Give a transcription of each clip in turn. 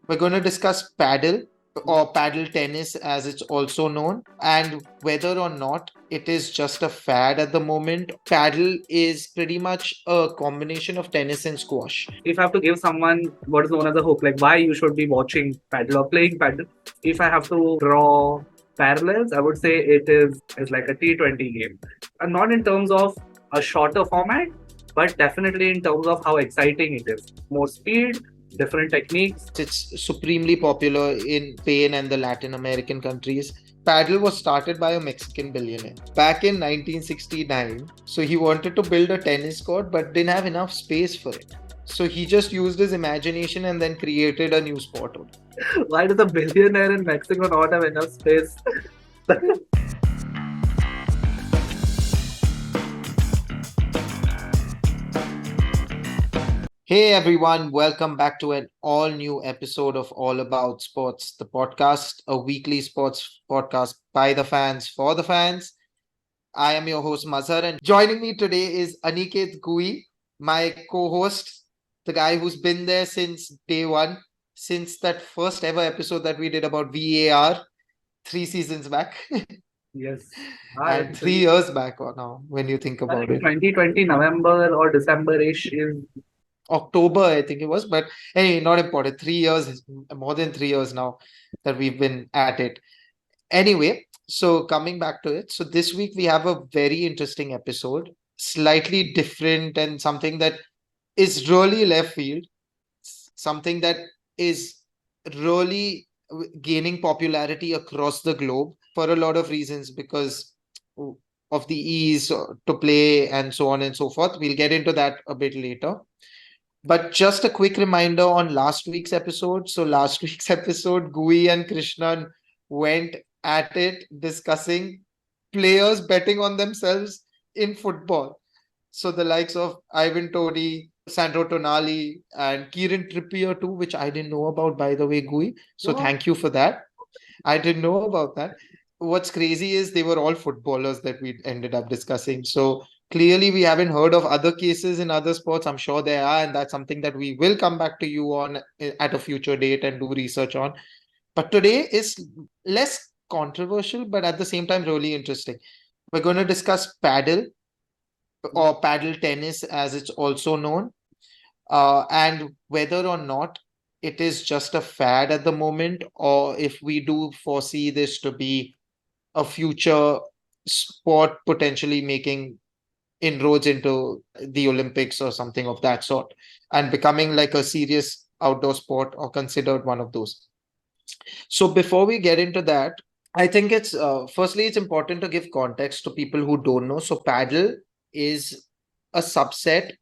We're going to discuss paddle or paddle tennis as it's also known, and whether or not it is just a fad at the moment. Paddle is pretty much a combination of tennis and squash. If I have to give someone what is known as a hook, like why you should be watching paddle or playing paddle, if I have to draw parallels, I would say it's like a T20 game. And not in terms of a shorter format, but definitely in terms of how exciting it is. More speed, different techniques. It's supremely popular in Spain and the Latin American countries. Paddle was started by a Mexican billionaire back in 1969. So he wanted to build a tennis court but didn't have enough space for it. So he just used his imagination and then created a new sport. Why does a billionaire in Mexico not have enough space? Hey everyone, welcome back to an all new episode of All About Sports, the podcast, a weekly sports podcast by the fans for the fans. I am your host Mazhar, and joining me today is Aniket Gui, my co-host, the guy who's been there since day one, since that first ever episode that we did about VAR 3 seasons back. Yes. And 3 years back or now, when you think about it. 2020 November or December-ish is October, I think it was, but anyway, not important. 3 years, more than 3 years now that we've been at it. Anyway, so coming back to it, so this week we have a very interesting episode, slightly different and something that is really left field, something that is really gaining popularity across the globe for a lot of reasons because of the ease to play and so on and so forth. We'll get into that a bit later. But just a quick reminder on last week's episode. So last week's episode, Gui and Krishnan went at it discussing players betting on themselves in football. So the likes of Ivan Toney, Sandro Tonali, and Kieran Trippier too, which I didn't know about, by the way, Gui. So thank you for that. I didn't know about that. What's crazy is they were all footballers that we ended up discussing. So clearly, we haven't heard of other cases in other sports. I'm sure there are, and that's something that we will come back to you on at a future date and do research on. But today is less controversial, but at the same time, really interesting. We're going to discuss paddle or paddle tennis, as it's also known, and whether or not it is just a fad at the moment, or if we do foresee this to be a future sport potentially making inroads into the Olympics or something of that sort and becoming like a serious outdoor sport or considered one of those. So before we get into that, I think it's firstly it's important to give context to people who don't know. So paddle is a subset,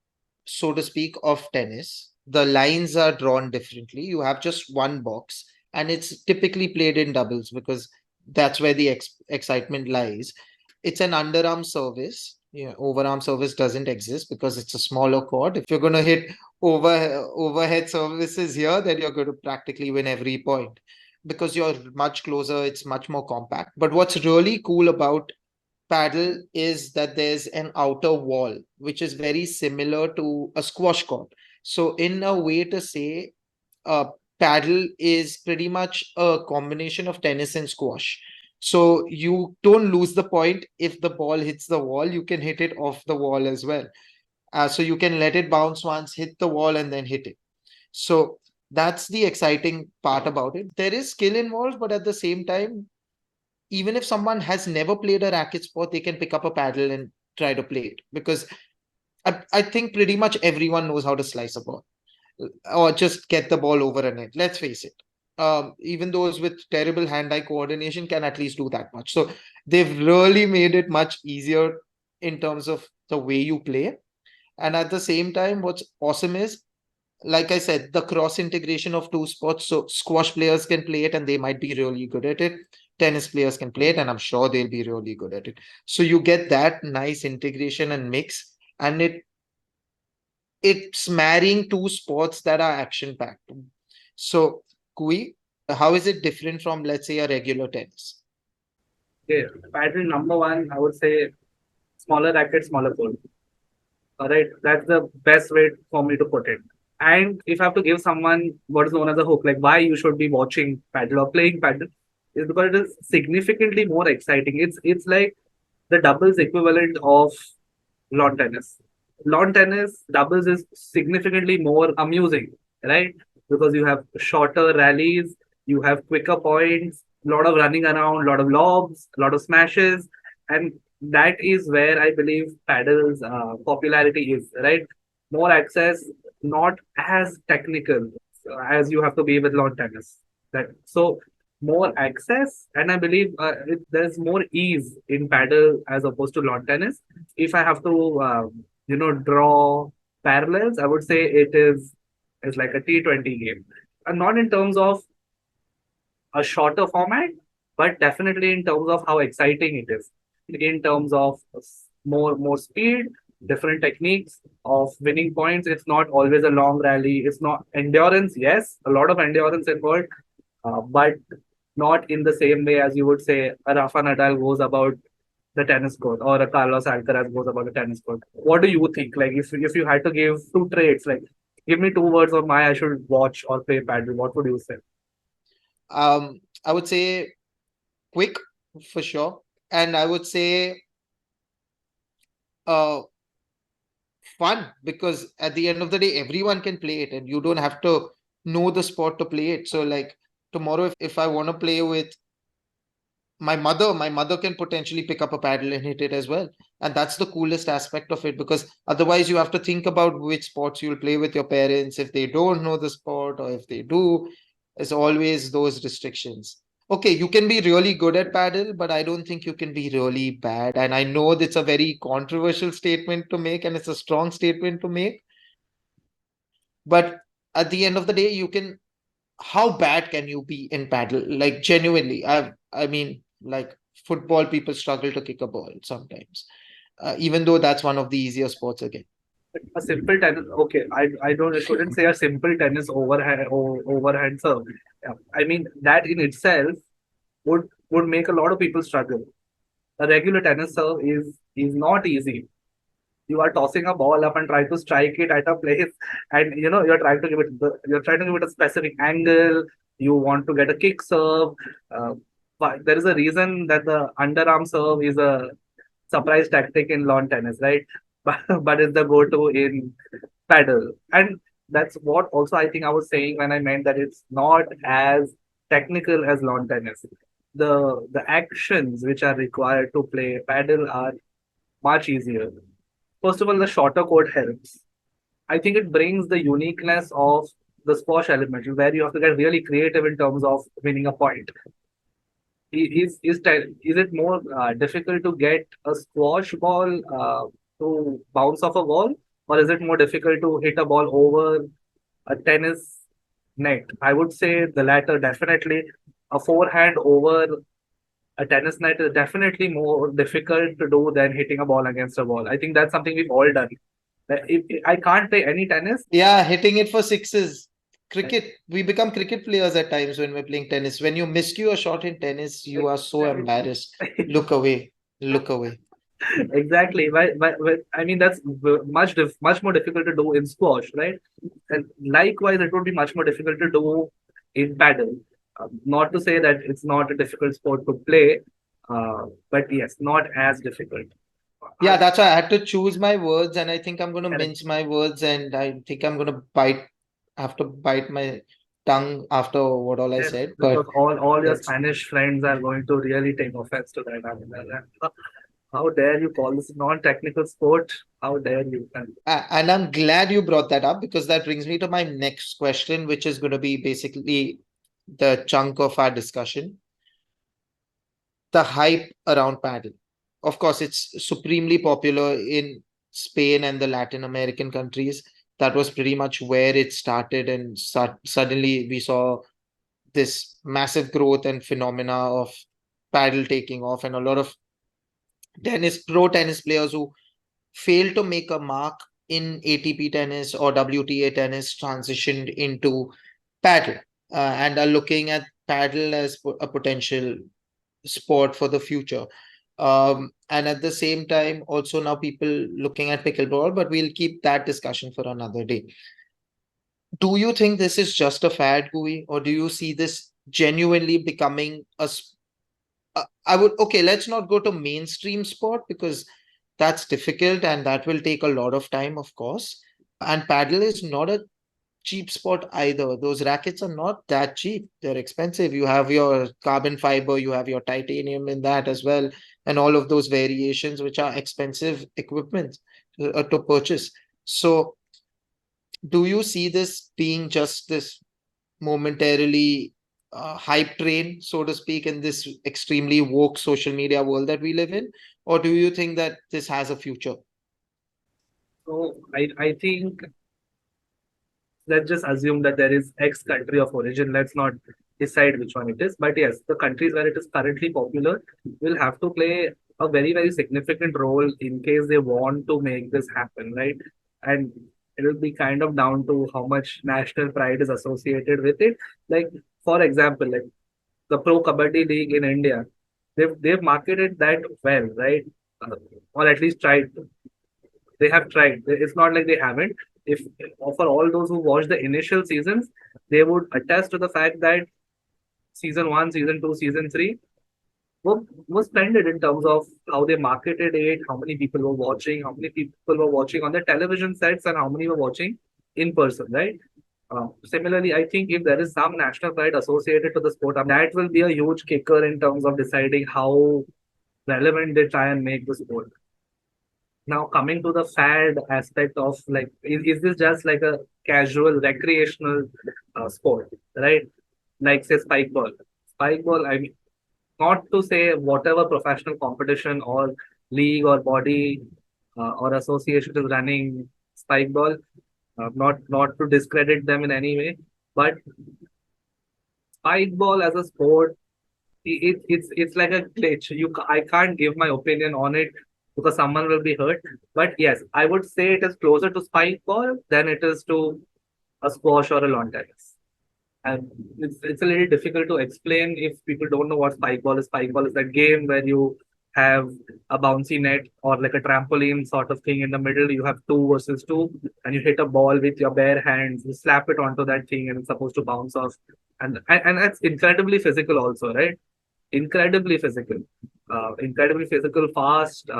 so to speak, of tennis. The lines are drawn differently. You have just one box, and it's typically played in doubles because that's where the excitement lies. It's an underarm service. Yeah, overarm service doesn't exist because it's a smaller court. If you're going to hit overhead services here, then you're going to practically win every point because you're much closer. It's much more compact. But what's really cool about paddle is that there's an outer wall, which is very similar to a squash court. So, in a way to say, uh, paddle is pretty much a combination of tennis and squash. So, you don't lose the point if the ball hits the wall, you can hit it off the wall as well. So, you can let it bounce once, hit the wall, and then hit it. So, that's the exciting part about it. There is skill involved, but at the same time, even if someone has never played a racket sport, they can pick up a paddle and try to play it because I think pretty much everyone knows how to slice a ball or just get the ball over a net. Let's face it. Even those with terrible hand-eye coordination can at least do that much. So they've really made it much easier in terms of the way you play. And at the same time, what's awesome is, like I said, the cross integration of two sports. So squash players can play it and they might be really good at it. Tennis players can play it and I'm sure they'll be really good at it. So you get that nice integration and mix, and it's marrying two sports that are action packed. So, Kui, how is it different from, let's say, a regular tennis? okay. Pattern number one, I would say smaller racket, smaller court. All right, that's the best way for me to put it. And if I have to give someone what is known as a hook, like why you should be watching paddle or playing paddle, is because it is significantly more exciting. It's like the doubles equivalent of lawn tennis. Lawn tennis doubles is significantly more amusing, right? Because you have shorter rallies, you have quicker points, a lot of running around, a lot of lobs, a lot of smashes, and that is where I believe paddle's popularity is, right? More access, not as technical as you have to be with lawn tennis. Right? So more access, and I believe there's more ease in paddle as opposed to lawn tennis. If I have to, draw parallels, I would say it's like a T20 game, and not in terms of a shorter format, but definitely in terms of how exciting it is, in terms of more speed, different techniques of winning points. It's not always a long rally. It's not endurance. Yes, a lot of endurance involved, but not in the same way as you would say a Rafa Nadal goes about the tennis court or a Carlos Alcaraz goes about the tennis court. What do you think? Like if you had to give two traits, like give me two words on why I should watch or play paddle, what would you say? I would say quick for sure, and I would say uh fun, because at the end of the day everyone can play it and you don't have to know the sport to play it. So like tomorrow, if I want to play with my mother can potentially pick up a paddle and hit it as well. And that's the coolest aspect of it, because otherwise you have to think about which sports you'll play with your parents if they don't know the sport, or if they do, there's always those restrictions. Okay, you can be really good at paddle, but I don't think you can be really bad. And I know that's a very controversial statement to make, and it's a strong statement to make, but at the end of the day, you can, how bad can you be in paddle? Like genuinely, I mean, like football, people struggle to kick a ball sometimes, even though that's one of the easier sports again. A simple tennis. Okay, I shouldn't say a simple tennis overhand serve. Yeah, I mean that in itself would make a lot of people struggle. A regular tennis serve is not easy. You are tossing a ball up and try to strike it at a place, and you're trying to give it a specific angle. You want to get a kick serve, uh, but there is a reason that the underarm serve is a surprise tactic in lawn tennis, right? But it's the go-to in paddle, and that's what also I think I was saying when I meant that it's not as technical as lawn tennis. The actions which are required to play paddle are much easier. First of all, the shorter court helps. I think it brings the uniqueness of the squash element, where you have to get really creative in terms of winning a point. Is it more difficult to get a squash ball to bounce off a wall, or is it more difficult to hit a ball over a tennis net? I would say the latter. Definitely, a forehand over a tennis net is definitely more difficult to do than hitting a ball against a wall. I think that's something we've all done. If I can't play any tennis. Yeah, hitting it for sixes. Cricket, we become cricket players at times when we're playing tennis. When you miscue a shot in tennis, you are so embarrassed. Look away, look away. Exactly. I mean, that's much more difficult to do in squash, right? And likewise, it would be much more difficult to do in paddle. Not to say that it's not a difficult sport to play, but yes, not as difficult. Yeah, that's why I had to choose my words, and I think I'm going to Correct. mince my words, and I think I'm going to have to bite my tongue after what all I Yes, said. But because all your that's, Spanish friends are going to really take offense to that. I mean, how dare you call this a non-technical sport? How dare you? and I'm glad you brought that up, because that brings me to my next question, which is going to be basically the chunk of our discussion, the hype around paddle. Of course, it's supremely popular in Spain and the Latin American countries. That was pretty much where it started, and suddenly we saw this massive growth and phenomena of paddle taking off, and a lot of pro tennis players who failed to make a mark in ATP tennis or WTA tennis transitioned into paddle, and are looking at paddle as a potential sport for the future. And at the same time, also now people looking at pickleball, but we'll keep that discussion for another day. Do you think this is just a fad, Gui, or do you see this genuinely becoming I would, okay, let's not go to mainstream sport because that's difficult and that will take a lot of time, of course. And paddle is not a cheap sport either. Those rackets are not that cheap. They're expensive. You have your carbon fiber, you have your titanium in that as well, and all of those variations, which are expensive equipment to purchase. So, do you see this being just this momentarily hype train, so to speak, in this extremely woke social media world that we live in? Or do you think that this has a future? So I think let's just assume that there is X country of origin. Let's not decide which one it is. But yes, the countries where it is currently popular will have to play a very, very significant role in case they want to make this happen, right? And it will be kind of down to how much national pride is associated with it. Like, for example, like the Pro Kabaddi League in India, they've marketed that well, right? Uh, or at least tried to. They have tried. It's not like they haven't. If for all those who watched the initial seasons, they would attest to the fact that season one, season two, season three was splendid in terms of how they marketed it, how many people were watching, how many people were watching on the television sets, and how many were watching in person, right? Similarly, I think if there is some national pride associated to the sport, that will be a huge kicker in terms of deciding how relevant they try and make the sport. Now, coming to the fad aspect of like, is this just like a casual recreational sport, right? Like, say, spike ball. Spike ball, I mean, not to say whatever professional competition or league or body or association is running spike ball, not to discredit them in any way, but spike ball as a sport, it's like a glitch. I can't give my opinion on it because someone will be hurt. But yes, I would say it is closer to spike ball than it is to a squash or a lawn tennis. And it's a little difficult to explain if people don't know what spike ball is. Spike ball is that game where you have a bouncy net or like a trampoline sort of thing in the middle. You have two versus two, and you hit a ball with your bare hands. You slap it onto that thing, and it's supposed to bounce off. And that's incredibly physical, also, right? Incredibly physical, fast,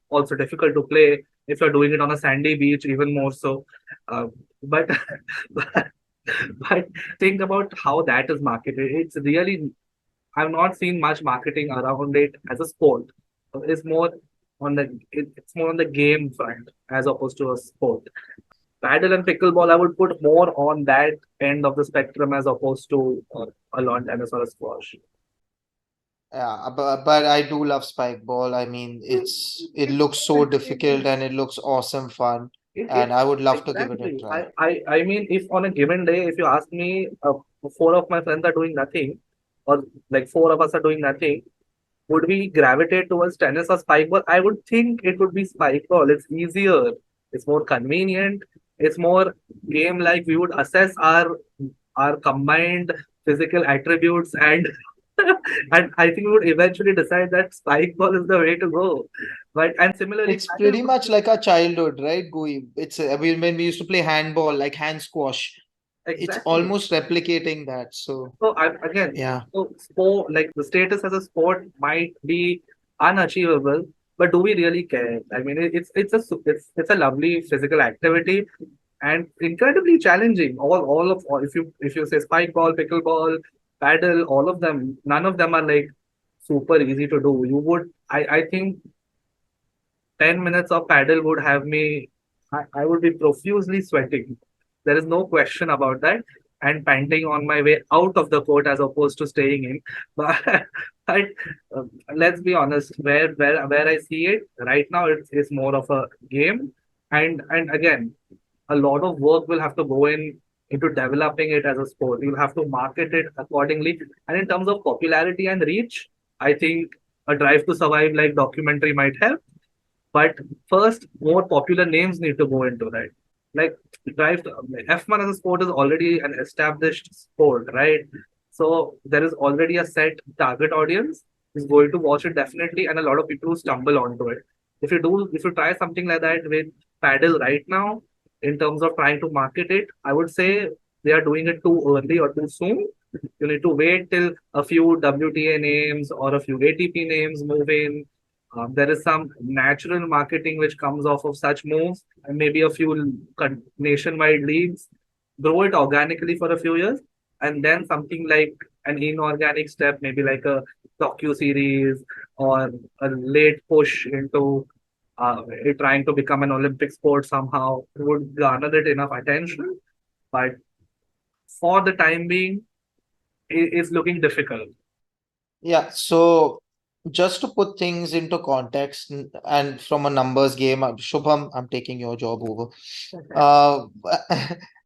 also difficult to play if you're doing it on a sandy beach, even more so. But but think about how that is marketed. It's really, I've not seen much marketing around it as a sport. It's more it's more on the game front as opposed to a sport. Paddle and pickleball, I would put more on that end of the spectrum as opposed to a lawn tennis or a squash. Yeah, but I do love spike ball. I mean, it looks so difficult and it looks awesome fun, It and I would love to give it a exactly. try. I mean, if on a given day, if you ask me, four of my friends are doing nothing, or like four of us are doing nothing, would we gravitate towards tennis or spike ball? I would think it would be spike ball. It's easier. It's more convenient. It's more game like. We would assess our combined physical attributes and and I think we would eventually decide that spike ball is the way to go. But and similarly, It's paddle pretty would much like our childhood, right, Gui? When we used to play handball, like hand squash. It's exactly. almost replicating that. So So again, yeah. so sport like the status as a sport might be unachievable, but do we really care? I mean, it's a lovely physical activity and incredibly challenging. All if you say spike ball, pickleball, paddle, all of them, none of them are like super easy to do. I think 10 minutes of paddle would have me, I would be profusely sweating. There is no question about that. And panting on my way out of the court as opposed to staying in. But let's be honest, where I see it right now, it's more of a game. And again, a lot of work will have to go into developing it as a sport. You'll have to market it accordingly. And in terms of popularity and reach, I think a Drive to Survive like documentary might help, but first, more popular names need to go into that. Like F1 as a sport is already an established sport, right? So there is already a set target audience who's going to watch it definitely, and a lot of people who stumble onto it. If you try something like that with paddle right now, in terms of trying to market it, I would say they are doing it too early or too soon. You need to wait till a few WTA names or a few ATP names move in. There is some natural marketing which comes off of such moves, and maybe a few nationwide leagues. Grow it organically for a few years, and then something like an inorganic step, maybe like a docu series or a late push into it trying to become an Olympic sport somehow would garner it enough attention. But for the time being, it's looking difficult. Yeah, so just to put things into context and from a numbers game, Shubham, I'm taking your job over. Uh,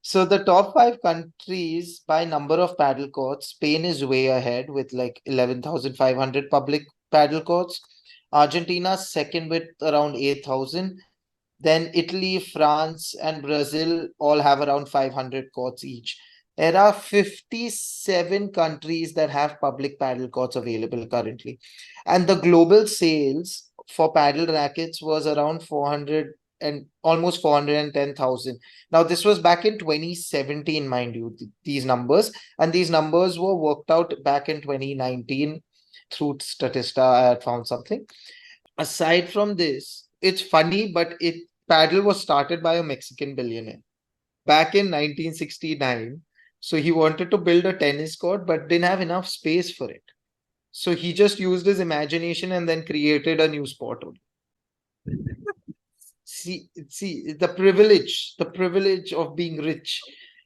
so the top five countries by number of paddle courts, Spain is way ahead with like 11,500 public paddle courts. Argentina second with around 8,000. Then Italy, France, and Brazil all have around 500 courts each. There are 57 countries that have public paddle courts available currently. And the global sales for paddle rackets was around 400 and almost 410,000. Now, this was back in 2017, mind you, these numbers. And these numbers were worked out back in 2019 through Statista. I had found something. Aside from this, it's funny, but paddle was started by a Mexican billionaire back in 1969. So he wanted to build a tennis court, but didn't have enough space for it. So he just used his imagination and then created a new sport. See the privilege of being rich.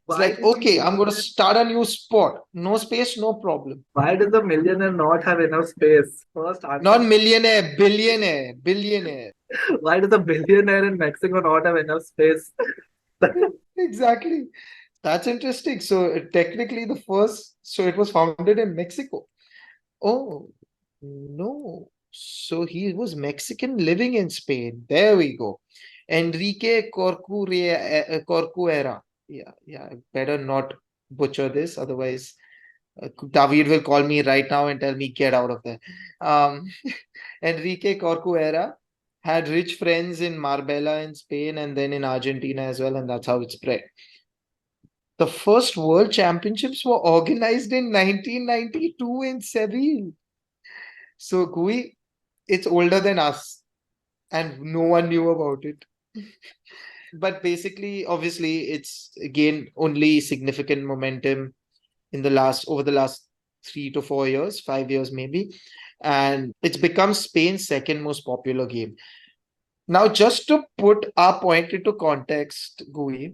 It's Why like, does the okay, I'm going to millionaire, start a new sport. No space, no problem. why does the millionaire not have enough space? First Not answer. millionaire, billionaire, billionaire. Why does the billionaire in Mexico not have enough space? Exactly. That's interesting. So technically the first, so it was founded in Mexico. Oh, no. So he was Mexican living in Spain. There we go. Enrique Corcuera. Yeah. Better not butcher this, otherwise David will call me right now and tell me get out of there. Um, Enrique Corcuera had rich friends in Marbella in Spain and then in Argentina as well, and that's how it spread. The first World Championships were organized in 1992 in Seville. So, Gui, it's older than us, and no one knew about it. But basically, obviously, it's gained only significant momentum in the last over the last 3 to 4 years, 5 years maybe, and it's become Spain's second most popular game. Now, just to put our point into context, Gui,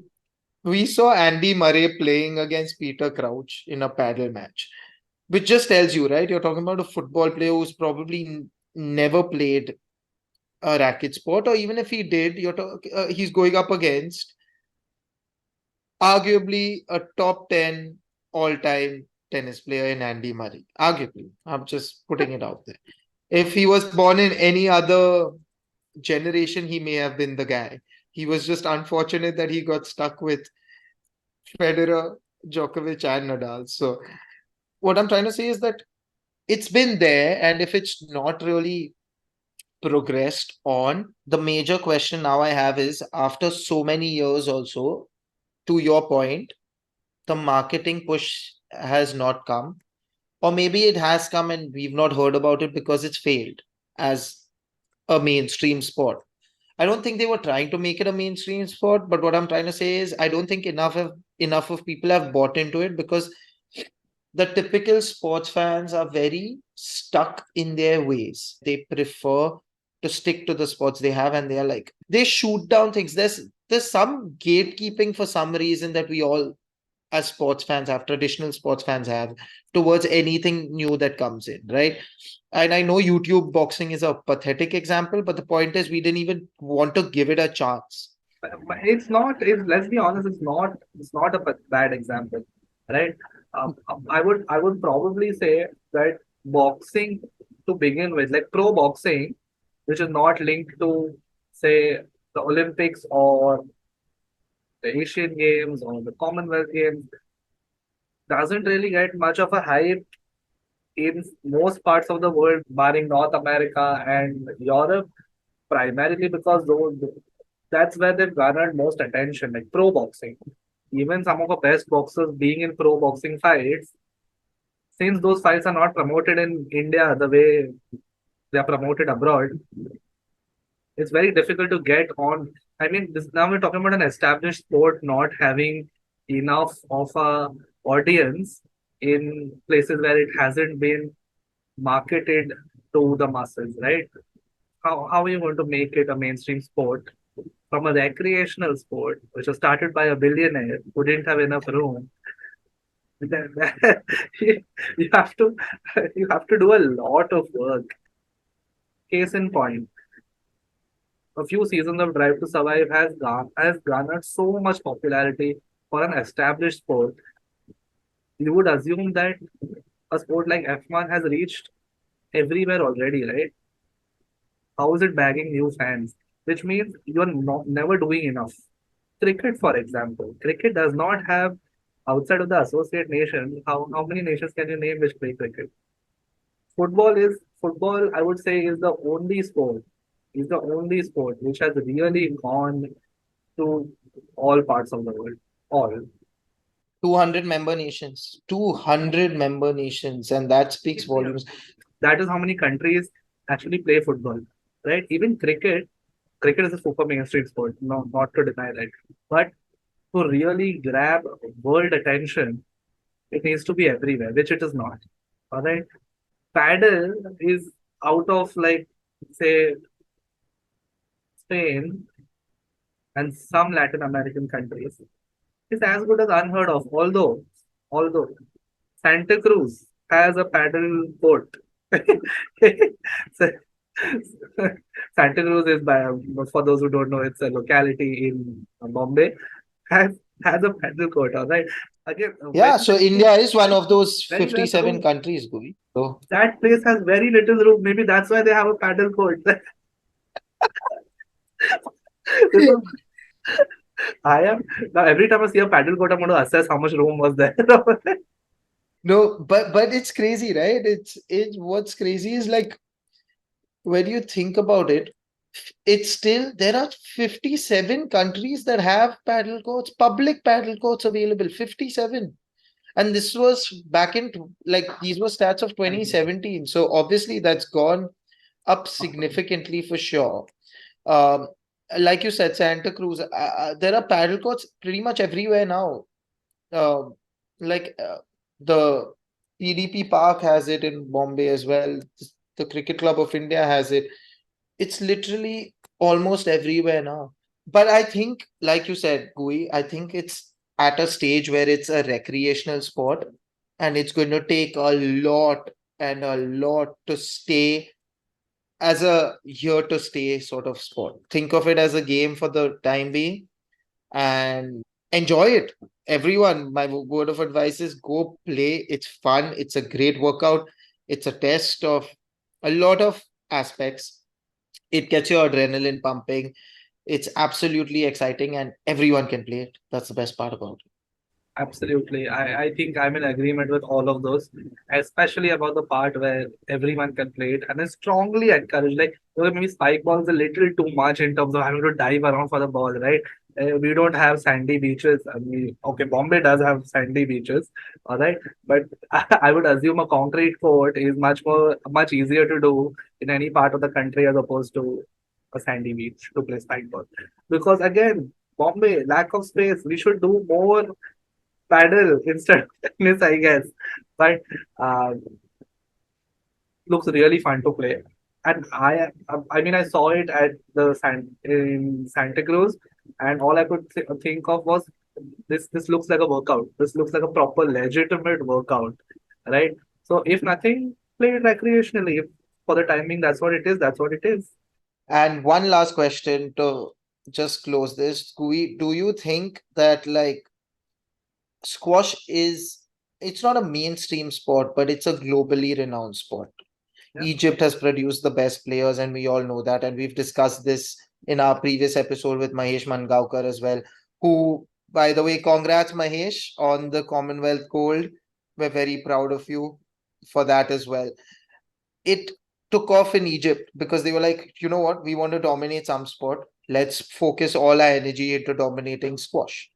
we saw Andy Murray playing against Peter Crouch in a paddle match, which just tells you, right? You're talking about a football player who's probably never played a racket sport, or even if he did, he's going up against arguably a top 10 all-time tennis player in Andy Murray. Arguably, I'm just putting it out there. If he was born in any other generation, he may have been the guy. He was just unfortunate that he got stuck with Federer, Djokovic, and Nadal. So what I'm trying to say is that it's been there, and if it's not really progressed on, the major question now I have is after so many years, also, to your point, the marketing push has not come, or maybe it has come and we've not heard about it because it's failed as a mainstream sport. I don't think they were trying to make it a mainstream sport, but what I'm trying to say is I don't think enough of people have bought into it because the typical sports fans are very stuck in their ways. They prefer to stick to the sports they have, and they are like they shoot down things. There's some gatekeeping for some reason that we all as sports fans have, traditional sports fans have, towards anything new that comes in, right? And I know YouTube boxing is a pathetic example, but the point is we didn't even want to give it a chance. But it's not. Let's be honest. It's not. It's not a bad example, right? I would probably say that boxing to begin with, like pro boxing, which is not linked to say the Olympics or the Asian Games or the Commonwealth Games, doesn't really get much of a hype in most parts of the world, barring North America and Europe, primarily because that's where they've garnered most attention, like pro boxing. even some of the best boxers being in pro boxing fights, since those fights are not promoted in India the way they are promoted abroad, it's very difficult to get on. I mean, this, now we're talking about an established sport not having enough of a audience in places where it hasn't been marketed to the masses, right? How are you going to make it a mainstream sport from a recreational sport, which was started by a billionaire who didn't have enough room? Then you have to you have to do a lot of work. Case in point, a few seasons of Drive to Survive has garnered so much popularity for an established sport. You would assume that a sport like F1 has reached everywhere already, right? How is it bagging new fans? Which means you're not, never doing enough. Cricket, for example, cricket does not have, outside of the associate nation, how many nations can you name which play cricket? Football, I would say, is the only sport which has really gone to all parts of the world. All. 200 member nations, 200 member nations, and that speaks volumes. That is how many countries actually play football, right? Even cricket is a super mainstream sport, no, not to deny that. But to really grab world attention, it needs to be everywhere, which it is not. All right. Paddle is out of like, say, Spain and some Latin American countries. Is as good as unheard of. Although Santa Cruz has a paddle court. So, Santa Cruz is by, for those who don't know, it's a locality in Bombay. Has has a paddle court. All right. Again, Yeah, so India is one of those very less 57 room. countries, Gui. So That place has very little room. Maybe that's why they have a paddle court. Because I am now every time I see a paddle court, I'm going to assess how much room was there. no, but it's crazy, right? It's what's crazy is like when you think about it, it's still there are 57 countries that have paddle courts, public paddle courts available. 57. And this was back in like these were stats of 2017. So obviously that's gone up significantly for sure. Um, like you said, Santa Cruz, there are paddle courts pretty much everywhere now. Uh, like the PDP Park has it in Bombay as well. The Cricket Club of India has it. It's literally almost everywhere now. But I think, like you said, Gui, I think it's at a stage where it's a recreational sport and it's going to take a lot and a lot to stay as a here to stay sort of sport. Think of it as a game for the time being and enjoy it. Everyone, my word of advice is go play. It's fun. It's a great workout. It's a test of a lot of aspects. It gets your adrenaline pumping. It's absolutely exciting and everyone can play it. That's the best part about it. Absolutely. I think I'm in agreement with all of those, especially about the part where everyone can play it. And I strongly encourage, like, maybe spike ball is a little too much in terms of having to dive around for the ball, right? We don't have sandy beaches. I mean, okay, Bombay does have sandy beaches, all right. But I would assume a concrete court is much easier to do in any part of the country as opposed to a sandy beach to play spike ball. Because again, Bombay, lack of space. We should do more paddle instead of tennis, I guess. But uh, looks really fun to play. And I mean, I saw it at the in Santa Cruz, and all I could think of was this looks like a workout. This looks like a proper legitimate workout, right? So if nothing, play it recreationally. If for the timing, that's what it is. That's what it is. And one last question to just close this. Do you think that like squash is it's not a mainstream sport, but it's a globally renowned sport. Yeah, Egypt has produced the best players, and we all know that. And we've discussed this in our previous episode with Mahesh Mangaonkar as well, who, by the way, congrats, Mahesh, on the Commonwealth Gold. We're very proud of you for that as well. It took off in Egypt because they were like, you know what, we want to dominate some sport. Let's focus all our energy into dominating squash.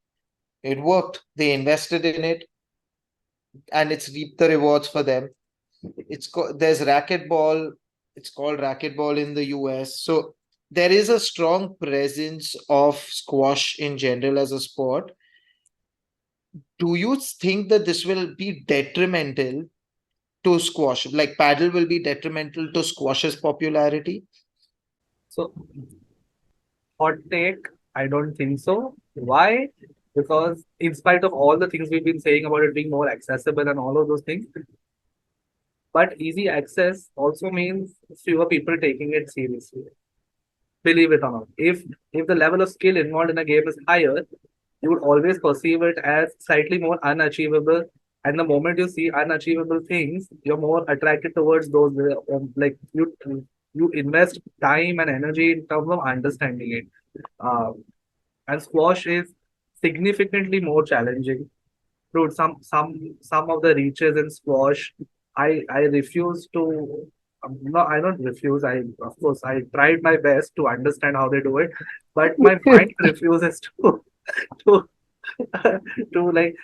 It worked. They invested in it, and it's reaped the rewards for them. There's racquetball. It's called racquetball in the US. So there is a strong presence of squash in general as a sport. Do you think that this will be detrimental to squash? Like paddle will be detrimental to squash's popularity? So, hot take, I don't think so. Why? Because in spite of all the things we've been saying about it being more accessible and all of those things, but easy access also means fewer people taking it seriously. Believe it or not. If the level of skill involved in a game is higher, you would always perceive it as slightly more unachievable. And the moment you see unachievable things, you're more attracted towards those. Like you invest time and energy in terms of understanding it. Um, and squash is significantly more challenging. Dude, some of the reaches in squash, I refuse to. No, I don't refuse. I Of course I tried my best to understand how they do it, but my mind refuses to to to like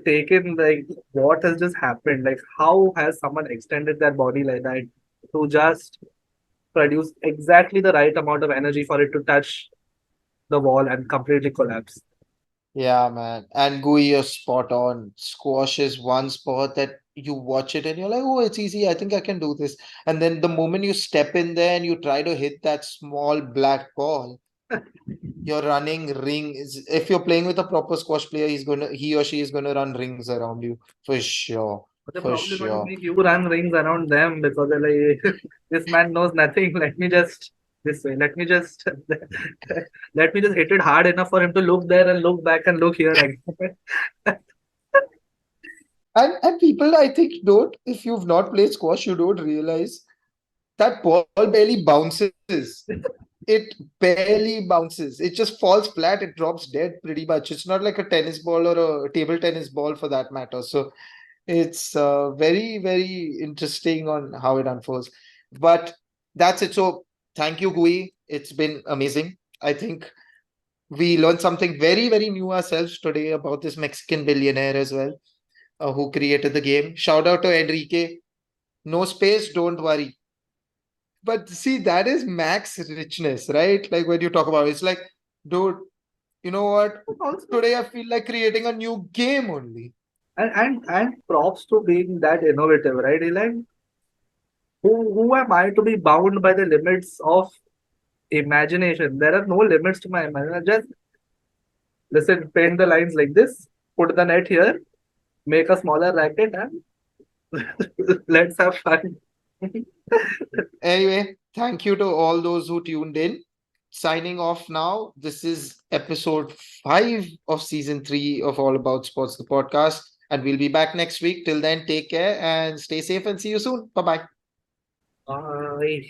take in like what has just happened. Like how has someone extended their body like that to just produce exactly the right amount of energy for it to touch the wall and completely collapse. Yeah, man. And Gui, you're spot on. Squash is one sport that you watch it and you're like, oh, it's easy. I think I can do this. And then the moment you step in there and you try to hit that small black ball, you're running rings. If you're playing with a proper squash player, he or she is gonna run rings around you for sure. But they're For probably going to sure. make you run rings around them because they're like, this man knows nothing. Let me just this way. Let me just let me just hit it hard enough for him to look there and look back and look here again. And people I think don't, if you've not played squash, you don't realize that ball barely bounces. It barely bounces. It just falls flat. It drops dead pretty much. It's not like a tennis ball or a table tennis ball for that matter. So it's very, very interesting on how it unfolds. But that's it. So thank you, Gui. It's been amazing. I think we learned something very, very new ourselves today about this Mexican billionaire as well, who created the game. Shout out to Enrique. No space, don't worry. But see, that is max richness, right? Like when you talk about it, it's like, dude, you know what? Also, Today I feel like creating a new game only. and props to being that innovative, right? Like who am I to be bound by the limits of imagination? There are no limits to my imagination. Just listen, paint the lines like this, put the net here, make a smaller racket, and let's have fun. Anyway, thank you to all those who tuned in. Signing off now. This is episode 5 of season 3 of All About Sports, the podcast. And we'll be back next week. Till then, take care and stay safe and see you soon. Bye bye. Bye.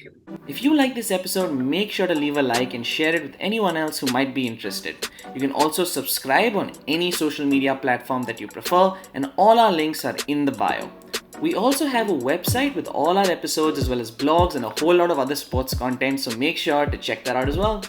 If you like this episode, make sure to leave a like and share it with anyone else who might be interested. You can also subscribe on any social media platform that you prefer, and all our links are in the bio. We also have a website with all our episodes as well as blogs and a whole lot of other sports content, so make sure to check that out as well.